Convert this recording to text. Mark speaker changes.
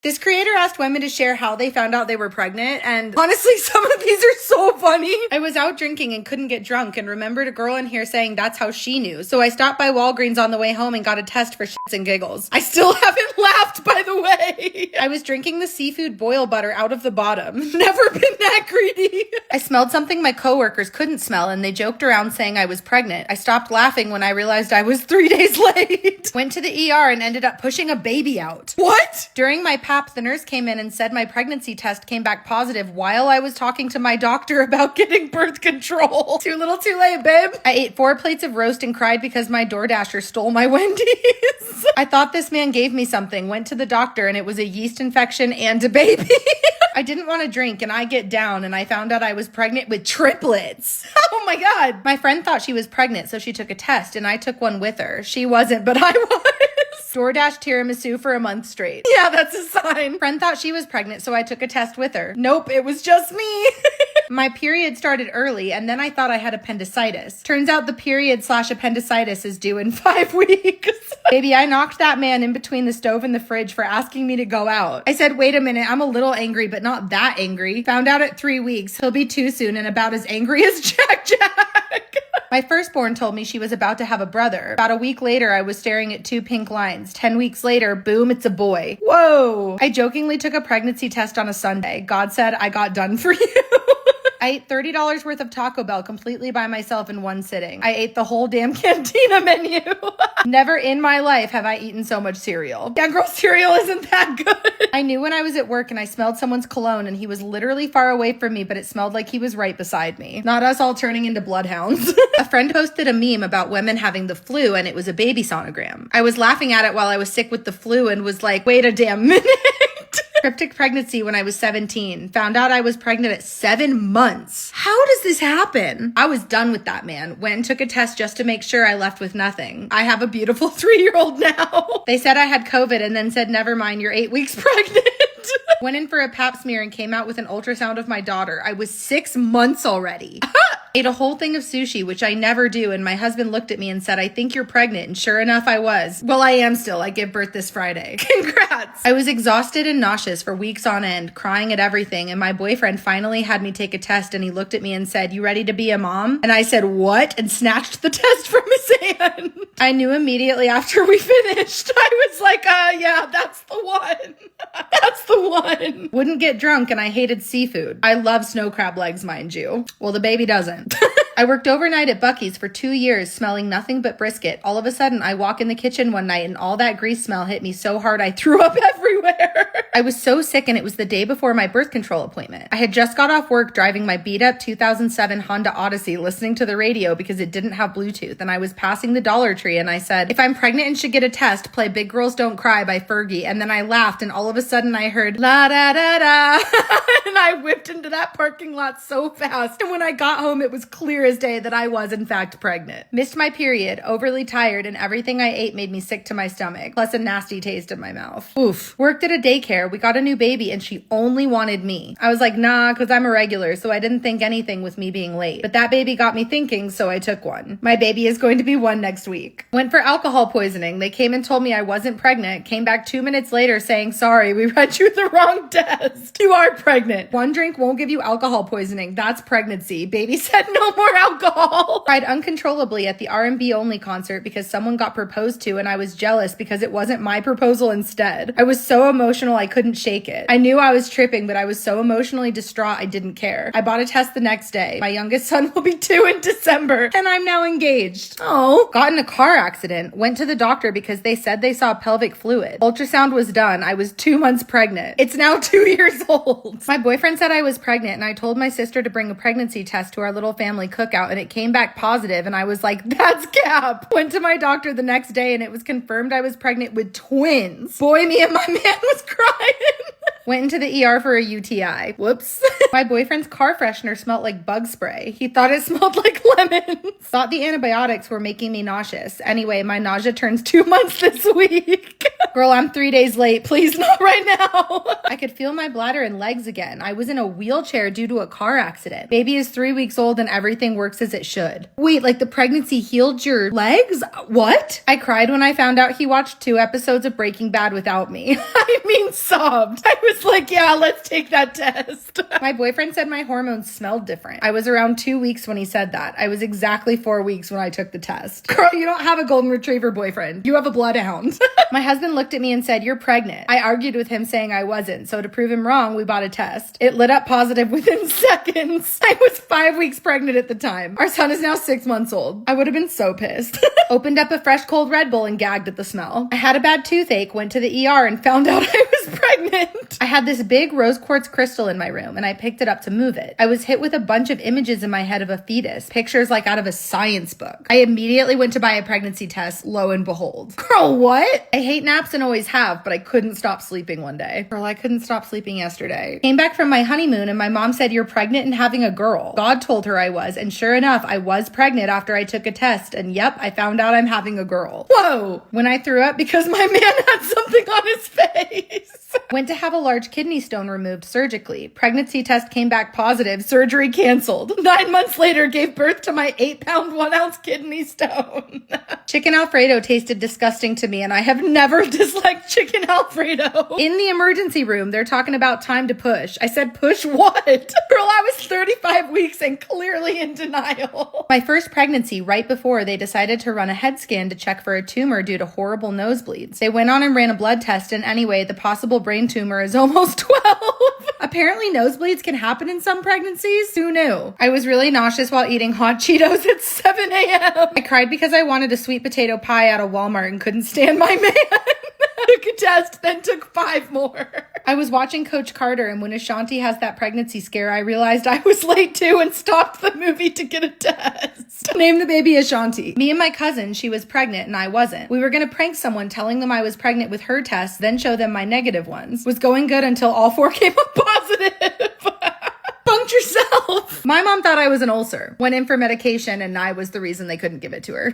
Speaker 1: This creator asked women to share how they found out they were pregnant, and honestly, some of these are so funny. I was out drinking and couldn't get drunk and remembered a girl in here saying that's how she knew. So I stopped by Walgreens on the way home and got a test for shits and giggles. I still haven't laughed, by the way. I was drinking the seafood boil butter out of the bottom. Never been that greedy. I smelled something my coworkers couldn't smell and they joked around saying I was pregnant. I stopped laughing when I realized I was 3 days late. Went to the ER and ended up pushing a baby out. What? During my PAP, the nurse came in and said my pregnancy test came back positive while I was talking to my doctor about getting birth control. Too little too late, babe. I ate 4 plates of roast and cried because my DoorDasher stole my Wendy's. I thought this man gave me something, went to the doctor, and it was a yeast infection and a baby. I didn't want to drink and I get down and I found out I was pregnant with triplets. Oh my God. My friend thought she was pregnant, so she took a test and I took one with her. She wasn't, but I was. DoorDash tiramisu for a month straight. Yeah, that's a sign. Friend thought she was pregnant, so I took a test with her. Nope, it was just me. My period started early, and then I thought I had appendicitis. Turns out the period/appendicitis is due in 5 weeks. Baby, I knocked that man in between the stove and the fridge for asking me to go out. I said, wait a minute, I'm a little angry, but not that angry. Found out at 3 weeks. He'll be too soon and about as angry as Jack. My firstborn told me she was about to have a brother. About a week later, I was staring at 2 pink lines. 10 weeks later, boom, it's a boy. Whoa. I jokingly took a pregnancy test on a Sunday. God said, I got done for you. I ate $30 worth of Taco Bell completely by myself in one sitting. I ate the whole damn cantina menu. Never in my life have I eaten so much cereal. Yeah, girl, cereal isn't that good. I knew when I was at work and I smelled someone's cologne and he was literally far away from me, but it smelled like he was right beside me. Not us all turning into bloodhounds. A friend posted a meme about women having the flu and it was a baby sonogram. I was laughing at it while I was sick with the flu and was like, wait a damn minute. Cryptic pregnancy when I was 17. Found out I was pregnant at 7 months. How does this happen? I was done with that man. Went and took a test just to make sure I left with nothing. I have a beautiful 3-year-old now. They said I had COVID and then said, never mind, you're 8 weeks pregnant. Went in for a pap smear and came out with an ultrasound of my daughter. I was 6 months already. Ate a whole thing of sushi, which I never do, and my husband looked at me and said, I think you're pregnant, and sure enough, I was. Well, I am still. I give birth this Friday. Congrats! I was exhausted and nauseous for weeks on end, crying at everything, and my boyfriend finally had me take a test, and he looked at me and said, you ready to be a mom? And I said, what? And snatched the test from his hand. I knew immediately after we finished. I was like, yeah, that's the one. That's the one. Wouldn't get drunk, and I hated seafood. I love snow crab legs, mind you. Well, the baby doesn't. I worked overnight at Buc-ee's for 2 years, smelling nothing but brisket. All of a sudden, I walk in the kitchen one night and all that grease smell hit me so hard I threw up everywhere. I was so sick and it was the day before my birth control appointment. I had just got off work driving my beat up 2007 Honda Odyssey listening to the radio because it didn't have Bluetooth, and I was passing the Dollar Tree and I said, if I'm pregnant and should get a test, play Big Girls Don't Cry by Fergie. And then I laughed and all of a sudden I heard la da da da and I whipped into that parking lot so fast. And when I got home, it was clear as day that I was in fact pregnant. Missed my period, overly tired, and everything I ate made me sick to my stomach, plus a nasty taste in my mouth. Oof. Worked at a daycare. We got a new baby and she only wanted me. I was like, nah, because I'm a regular, so I didn't think anything with me being late. But that baby got me thinking, so I took one. My baby is going to be 1 next week. Went for alcohol poisoning. They came and told me I wasn't pregnant. Came back 2 minutes later saying, sorry, we read you the wrong test. You are pregnant. 1 drink won't give you alcohol poisoning. That's pregnancy. Baby said no more alcohol. Cried uncontrollably at the R&B only concert because someone got proposed to and I was jealous because it wasn't my proposal instead. I was so emotional I couldn't shake it. I knew I was tripping, but I was so emotionally distraught I didn't care. I bought a test the next day. My youngest son will be 2 in December and I'm now engaged. Oh. Got in a car accident. Went to the doctor because they said they saw pelvic fluid. Ultrasound was done. I was 2 months pregnant. It's now 2 years old. My boyfriend said I was pregnant and I told my sister to bring a pregnancy test to our little family cookout and it came back positive and I was like, that's cap. Went to my doctor the next day and it was confirmed I was pregnant with twins. Boy, me and my man was crying. Went into the ER for a UTI. Whoops. My boyfriend's car freshener smelled like bug spray. He thought it smelled like lemons. Thought the antibiotics were making me nauseous. Anyway, my nausea turns 2 months this week. Girl, I'm 3 days late. Please, not right now. I could feel my bladder and legs again. I was in a wheelchair due to a car accident. Baby is 3 weeks old and everything works as it should. Wait, like the pregnancy healed your legs? What? I cried when I found out he watched 2 episodes of Breaking Bad without me. I mean, sobbed. I was like, yeah, let's take that test. My boyfriend said my hormones smelled different. I was around 2 weeks when he said that. I was exactly 4 weeks when I took the test. Girl, you don't have a golden retriever boyfriend. You have a bloodhound. My husband looked at me and said, you're pregnant. I argued with him saying I wasn't. So to prove him wrong, we bought a test. It lit up positive within seconds. I was 5 weeks pregnant at the time. Our son is now 6 months old. I would have been so pissed. Opened up a fresh cold Red Bull and gagged at the smell. I had a bad toothache, went to the ER and found out I was pregnant. I had this big rose quartz crystal in my room and I picked it up to move it. I was hit with a bunch of images in my head of a fetus, pictures like out of a science book. I immediately went to buy a pregnancy test, lo and behold. Girl, what? I hate naps and always have, but I couldn't stop sleeping one day. Girl, I couldn't stop sleeping yesterday. Came back from my honeymoon and my mom said, you're pregnant and having a girl. God told her I was, and sure enough, I was pregnant after I took a test, and yep, I found out I'm having a girl. Whoa! When I threw up because my man had something on his face. Went to have a large kidney stone removed surgically. Pregnancy test came back positive, surgery canceled. 9 months later, gave birth to my 8-pound, 1-ounce kidney stone. Chicken Alfredo tasted disgusting to me, and I have never disliked chicken Alfredo. In the emergency room, they're talking about time to push. I said, push what? Girl, I was 35 weeks and clearly in denial. My first pregnancy, right before they decided to run a head scan to check for a tumor due to horrible nosebleeds. They went on and ran a blood test, and anyway, the possible brain tumor is almost 12. Apparently nosebleeds can happen in some pregnancies. Who knew? I was really nauseous while eating hot Cheetos at 7 a.m. I cried because I wanted a sweet potato pie out of Walmart and couldn't stand my man. Took a test, then took 5 more. I was watching Coach Carter, and when Ashanti has that pregnancy scare, I realized I was late too and stopped the movie to get a test. Name the baby Ashanti. Me and my cousin, she was pregnant and I wasn't. We were gonna prank someone telling them I was pregnant with her test, then show them my negative ones. Was going good until all 4 came up positive. Punked yourself. My mom thought I was an ulcer. Went in for medication and I was the reason they couldn't give it to her.